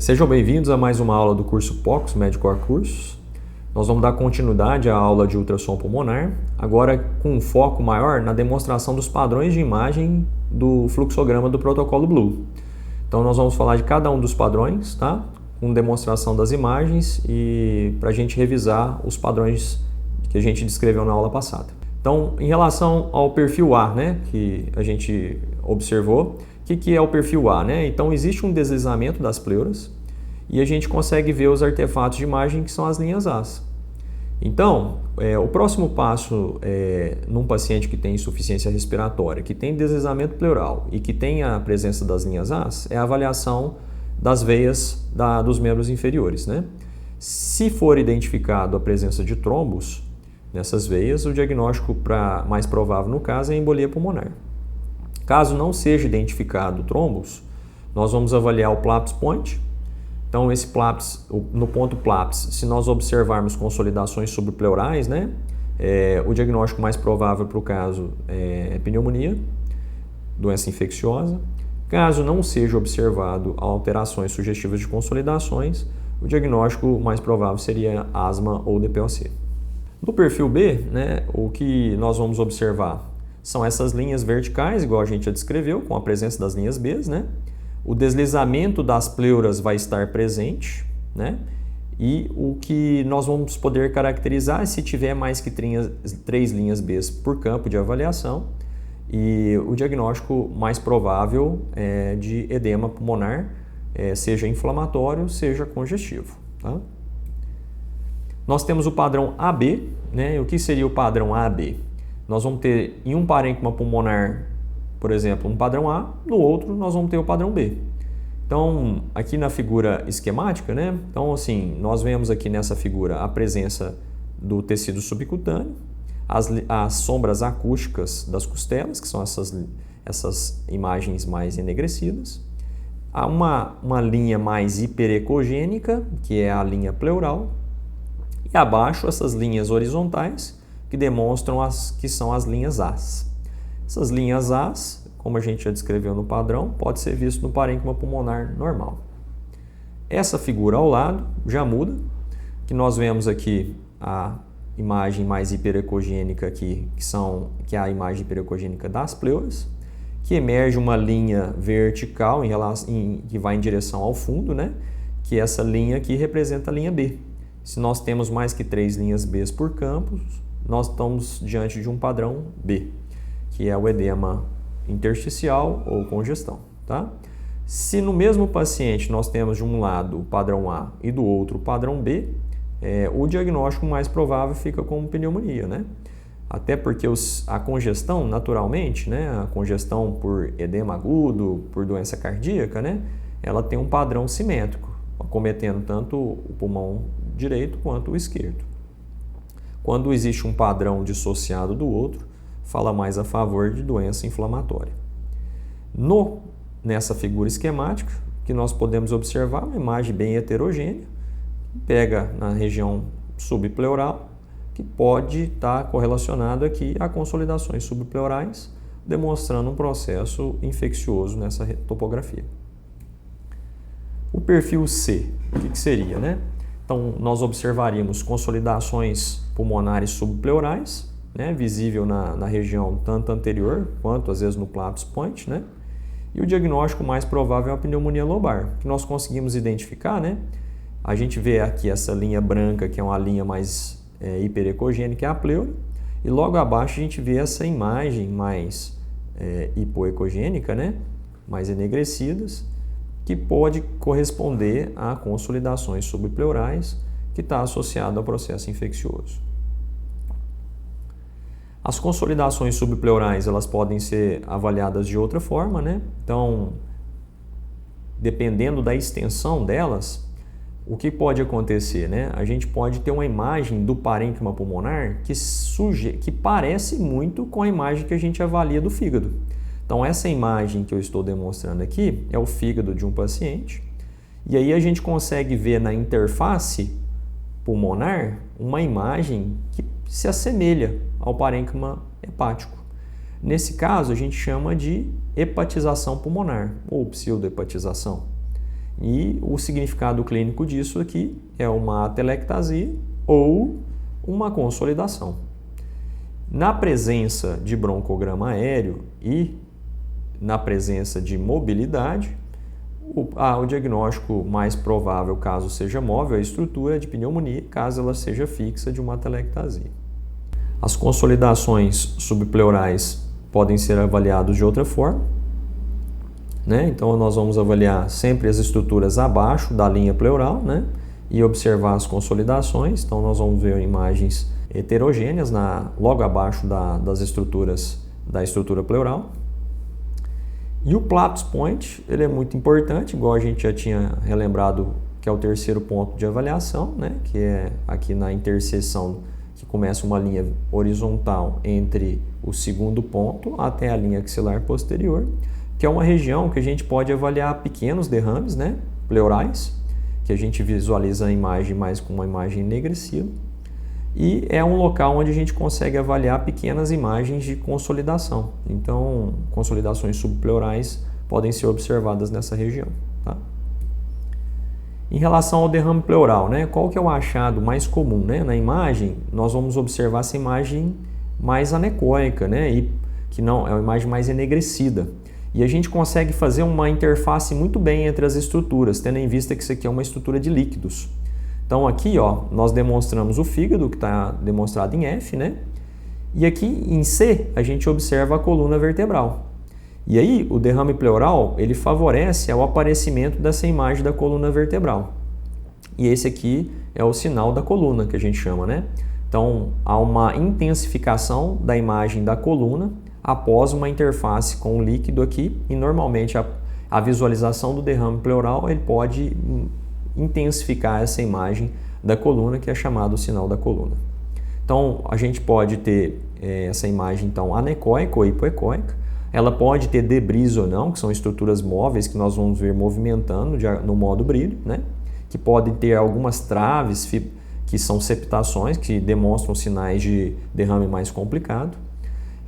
Sejam bem-vindos a mais uma aula do curso POCUS, Medicor Cursos. Nós vamos dar continuidade à aula de ultrassom pulmonar, agora com um foco maior na demonstração dos padrões de imagem do fluxograma do protocolo Blue. Então nós vamos falar de cada um dos padrões, tá? Com demonstração das imagens e para a gente revisar os padrões que a gente descreveu na aula passada. Então, em relação ao perfil A, né, que a gente observou, o que é o perfil A, né? Então existe um deslizamento das pleuras e a gente consegue ver os artefatos de imagem que são as linhas As. Então, o próximo passo num paciente que tem insuficiência respiratória, que tem deslizamento pleural e que tem a presença das linhas As, é a avaliação das veias dos membros inferiores, né? Se for identificado a presença de trombos nessas veias, o diagnóstico mais provável no caso é a embolia pulmonar. Caso não seja identificado trombos, nós vamos avaliar o PLAPS point. Então, esse PLAPS, no ponto PLAPS, se nós observarmos consolidações subpleurais, né, o diagnóstico mais provável para o caso é pneumonia, doença infecciosa. Caso não seja observado alterações sugestivas de consolidações, o diagnóstico mais provável seria asma ou DPOC. No perfil B, né, o que nós vamos observar são essas linhas verticais, igual a gente já descreveu, com a presença das linhas B, né? O deslizamento das pleuras vai estar presente, né? E o que nós vamos poder caracterizar é se tiver mais que 3 linhas B por campo de avaliação e o diagnóstico mais provável é de edema pulmonar, seja inflamatório, seja congestivo, tá? Nós temos o padrão AB, né? O que seria o padrão AB? Nós vamos ter em um parênquima pulmonar, por exemplo, um padrão A, no outro nós vamos ter o padrão B. Então, aqui na figura esquemática, né? Então, assim, nós vemos aqui nessa figura a presença do tecido subcutâneo, as sombras acústicas das costelas, que são essas imagens mais enegrecidas. Há uma linha mais hiperecogênica, que é a linha pleural, e abaixo essas linhas horizontais, que demonstram que são as linhas As. Essas linhas As, como a gente já descreveu no padrão, pode ser visto no parênquima pulmonar normal. Essa figura ao lado já muda, que nós vemos aqui a imagem mais hiperecogênica aqui, que é a imagem hiperecogênica das pleuras, que emerge uma linha vertical que vai em direção ao fundo, né? Que essa linha aqui representa a linha B. Se nós temos mais que 3 linhas B por campos, nós estamos diante de um padrão B, que é o edema intersticial ou congestão, tá? Se no mesmo paciente nós temos de um lado o padrão A e do outro o padrão B, o diagnóstico mais provável fica como pneumonia, né? Até porque a congestão, naturalmente, né, a congestão por edema agudo, por doença cardíaca, né, ela tem um padrão simétrico, acometendo tanto o pulmão direito quanto o esquerdo. Quando existe um padrão dissociado do outro, fala mais a favor de doença inflamatória. Nessa figura esquemática, que nós podemos observar uma imagem bem heterogênea, pega na região subpleural, que pode estar correlacionado aqui a consolidações subpleurais, demonstrando um processo infeccioso nessa topografia. O perfil C, o que seria, né? Então, nós observaríamos consolidações pulmonares subpleurais, né, visível na região tanto anterior quanto às vezes no PLAPS point, né? E o diagnóstico mais provável é a pneumonia lobar, que nós conseguimos identificar, né? A gente vê aqui essa linha branca, que é uma linha mais hiperecogênica, é a pleura, e logo abaixo a gente vê essa imagem mais hipoecogênica, né? Mais enegrecidas, que pode corresponder a consolidações subpleurais, que está associado ao processo infeccioso. As consolidações subpleurais, elas podem ser avaliadas de outra forma, né? Então, dependendo da extensão delas, o que pode acontecer, né? A gente pode ter uma imagem do parênquima pulmonar que parece muito com a imagem que a gente avalia do fígado. Então, essa imagem que eu estou demonstrando aqui é o fígado de um paciente, e aí a gente consegue ver na interface pulmonar uma imagem que se assemelha ao parênquima hepático. Nesse caso, a gente chama de hepatização pulmonar ou pseudohepatização. E o significado clínico disso aqui é uma atelectasia ou uma consolidação. Na presença de broncograma aéreo e na presença de mobilidade, o diagnóstico mais provável, caso seja móvel, é a estrutura de pneumonia, caso ela seja fixa, de uma atelectasia. As consolidações subpleurais podem ser avaliadas de outra forma, né? Então nós vamos avaliar sempre as estruturas abaixo da linha pleural, né? E observar as consolidações. Então nós vamos ver imagens heterogêneas logo abaixo das estruturas da estrutura pleural. E o Platos Point, ele é muito importante, igual a gente já tinha relembrado, que é o terceiro ponto de avaliação, né? Que é aqui na interseção, que começa uma linha horizontal entre o segundo ponto até a linha axilar posterior, que é uma região que a gente pode avaliar pequenos derrames, né? Pleurais, que a gente visualiza a imagem mais com uma imagem enegrecido. E é um local onde a gente consegue avaliar pequenas imagens de consolidação. Então, consolidações subpleurais podem ser observadas nessa região. Tá? Em relação ao derrame pleural, né? Qual que é o achado mais comum? Né? Na imagem, nós vamos observar essa imagem mais anecoica, né? E que não é uma imagem mais enegrecida. E a gente consegue fazer uma interface muito bem entre as estruturas, tendo em vista que isso aqui é uma estrutura de líquidos. Então aqui, ó, nós demonstramos o fígado, que está demonstrado em F, né? E aqui em C, a gente observa a coluna vertebral. E aí, o derrame pleural, ele favorece o aparecimento dessa imagem da coluna vertebral. E esse aqui é o sinal da coluna, que a gente chama, né? Então, há uma intensificação da imagem da coluna após uma interface com o líquido aqui, e normalmente a visualização do derrame pleural, ele pode intensificar essa imagem da coluna, que é chamado o sinal da coluna. Então, a gente pode ter essa imagem então anecoica ou hipoecoica. Ela pode ter debris ou não, que são estruturas móveis que nós vamos ver movimentando no modo brilho, né? Que podem ter algumas traves que são septações, que demonstram sinais de derrame mais complicado.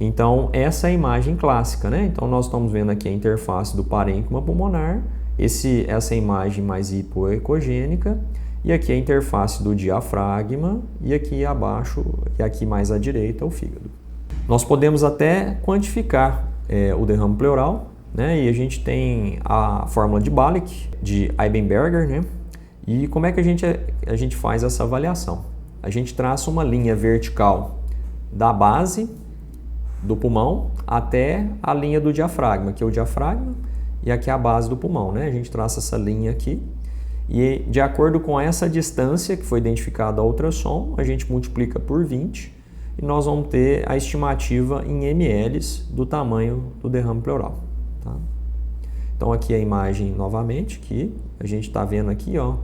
Então, essa é a imagem clássica, né? Então, nós estamos vendo aqui a interface do parênquima pulmonar, essa imagem mais hipoecogênica, e aqui a interface do diafragma, e aqui abaixo, e aqui mais à direita, o fígado. Nós podemos até quantificar o derrame pleural, né? E a gente tem a fórmula de Balick, de Eibenberger, né? E como é que a gente faz essa avaliação? A gente traça uma linha vertical da base do pulmão até a linha do diafragma, que é o diafragma, e aqui é a base do pulmão, né? A gente traça essa linha aqui e, de acordo com essa distância que foi identificada ao ultrassom, a gente multiplica por 20 e nós vamos ter a estimativa em ml do tamanho do derrame pleural. Tá? Então aqui a imagem novamente, que a gente está vendo aqui, ó,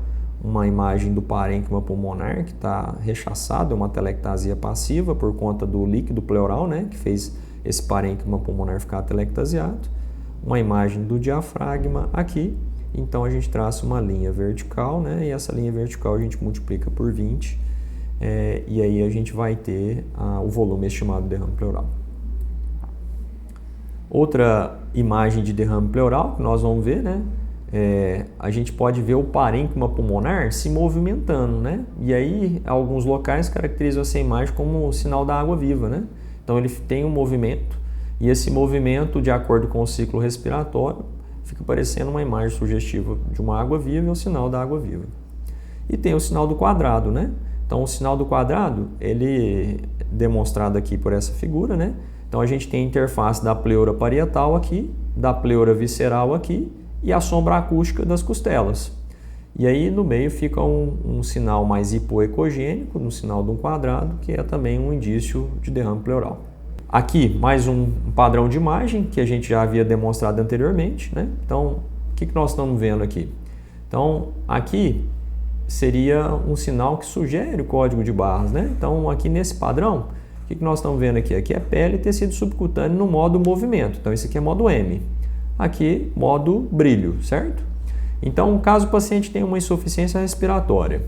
uma imagem do parênquima pulmonar que está rechaçado, uma atelectasia passiva por conta do líquido pleural, né? Que fez esse parênquima pulmonar ficar atelectasiado. Uma imagem do diafragma aqui, então a gente traça uma linha vertical, né? E essa linha vertical a gente multiplica por 20, e aí a gente vai ter o volume estimado do derrame pleural. Outra imagem de derrame pleural que nós vamos ver, né? A gente pode ver o parênquima pulmonar se movimentando, né? E aí alguns locais caracterizam essa imagem como o sinal da água viva, né? Então ele tem um movimento, e esse movimento, de acordo com o ciclo respiratório, fica parecendo uma imagem sugestiva de uma água viva, e o sinal da água viva. E tem o sinal do quadrado, né? Então o sinal do quadrado, ele é demonstrado aqui por essa figura, né? Então a gente tem a interface da pleura parietal aqui, da pleura visceral aqui, e a sombra acústica das costelas. E aí no meio fica um sinal mais hipoecogênico, no sinal de um quadrado, que é também um indício de derrame pleural. Aqui mais um padrão de imagem que a gente já havia demonstrado anteriormente, né? Então, o que nós estamos vendo aqui? Então, aqui seria um sinal que sugere o código de barras, né? Então, aqui nesse padrão, o que nós estamos vendo aqui? Aqui é pele e tecido subcutâneo no modo movimento. Então, esse aqui é modo M. Aqui, modo brilho, certo? Então, caso o paciente tenha uma insuficiência respiratória,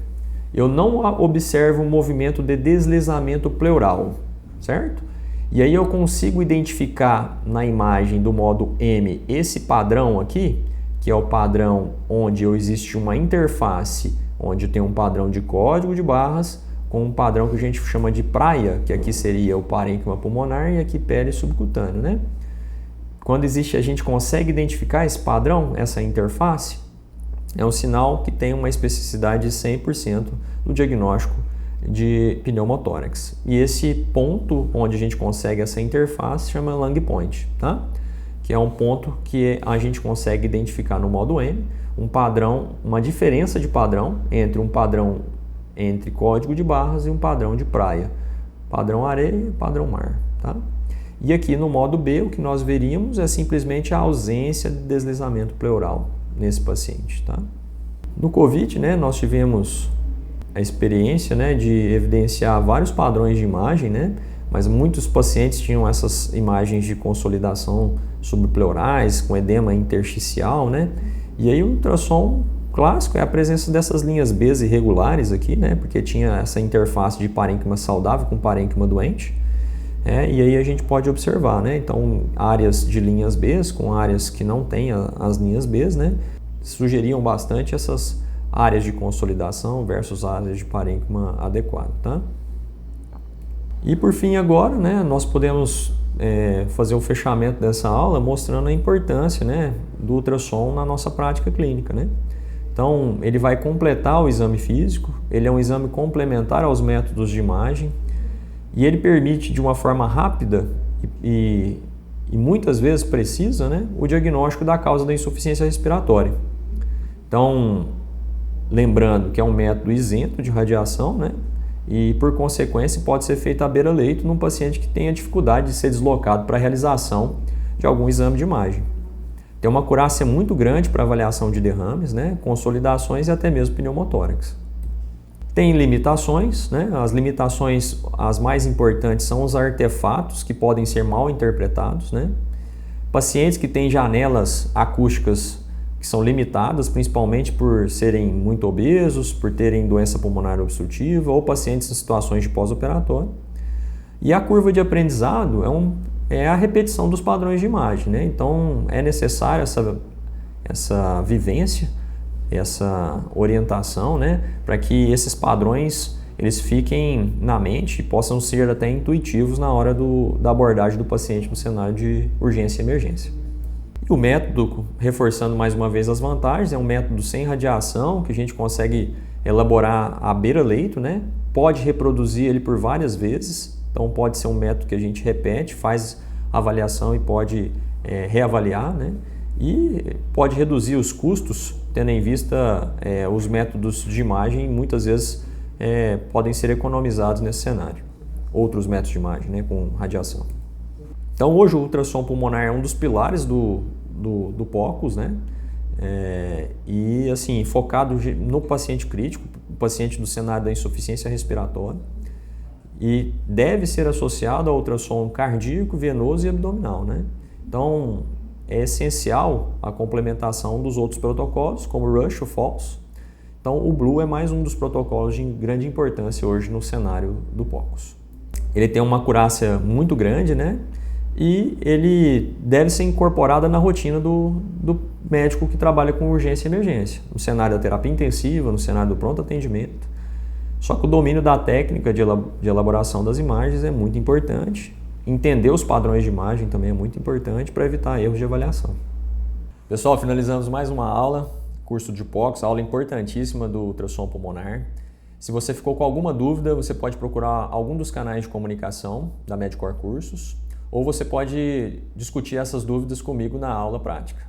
eu não observo um movimento de deslizamento pleural, certo? E aí eu consigo identificar na imagem do modo M esse padrão aqui, que é o padrão onde existe uma interface, onde tem um padrão de código de barras, com um padrão que a gente chama de praia, que aqui seria o parênquima pulmonar e aqui pele subcutâneo, né? Quando existe, a gente consegue identificar esse padrão, essa interface, é um sinal que tem uma especificidade de 100% do diagnóstico de pneumotórax. E esse ponto onde a gente consegue essa interface chama lung point, tá? Que é um ponto que a gente consegue identificar no modo M, um padrão, uma diferença de padrão entre um padrão entre código de barras e um padrão de praia. Padrão areia e padrão mar, tá? E aqui no modo B, o que nós veríamos é simplesmente a ausência de deslizamento pleural nesse paciente, tá? No COVID, né, nós tivemos a experiência, né, de evidenciar vários padrões de imagem, né, mas muitos pacientes tinham essas imagens de consolidação subpleurais com edema intersticial, né, e aí o ultrassom clássico é a presença dessas linhas B irregulares aqui, né, porque tinha essa interface de parênquima saudável com parênquima doente, e aí a gente pode observar, né, então áreas de linhas B com áreas que não têm as linhas B, né, sugeriam bastante essas áreas de consolidação versus áreas de parênquima adequado, tá? E por fim agora, né, nós podemos fazer o fechamento dessa aula mostrando a importância, né, do ultrassom na nossa prática clínica, né? Então ele vai completar o exame físico, ele é um exame complementar aos métodos de imagem e ele permite de uma forma rápida e muitas vezes precisa, né, o diagnóstico da causa da insuficiência respiratória. Então, lembrando que é um método isento de radiação, né? E por consequência pode ser feito à beira-leito num paciente que tenha dificuldade de ser deslocado para a realização de algum exame de imagem. Tem uma acurácia muito grande para avaliação de derrames, né? Consolidações e até mesmo pneumotórax. Tem limitações, né? As limitações, as mais importantes são os artefatos que podem ser mal interpretados, né? Pacientes que têm janelas acústicas que são limitadas, principalmente por serem muito obesos, por terem doença pulmonar obstrutiva ou pacientes em situações de pós-operatório. E a curva de aprendizado é a repetição dos padrões de imagem, né? Então é necessária essa vivência, essa orientação, né? Para que esses padrões eles fiquem na mente e possam ser até intuitivos na hora da abordagem do paciente no cenário de urgência e emergência. O método, reforçando mais uma vez as vantagens, é um método sem radiação, que a gente consegue elaborar à beira-leito, né? Pode reproduzir ele por várias vezes, então pode ser um método que a gente repete, faz avaliação e pode reavaliar, né? E pode reduzir os custos, tendo em vista os métodos de imagem, muitas vezes podem ser economizados nesse cenário. Outros métodos de imagem, né, com radiação. Então hoje o ultrassom pulmonar é um dos pilares do POCUS, né? E assim, focado no paciente crítico, o paciente do cenário da insuficiência respiratória, e deve ser associado ao ultrassom cardíaco, venoso e abdominal, né? Então é essencial a complementação dos outros protocolos, como o Rush ou Falls. Então o Blue é mais um dos protocolos de grande importância hoje no cenário do POCUS. Ele tem uma acurácia muito grande, né? E ele deve ser incorporado na rotina do médico que trabalha com urgência e emergência, no cenário da terapia intensiva, no cenário do pronto atendimento. Só que o domínio da técnica de elaboração das imagens é muito importante. Entender os padrões de imagem também é muito importante para evitar erros de avaliação. Pessoal, finalizamos mais uma aula, curso de POCUS, aula importantíssima do ultrassom pulmonar. Se você ficou com alguma dúvida, você pode procurar algum dos canais de comunicação da Medcor Cursos, ou você pode discutir essas dúvidas comigo na aula prática.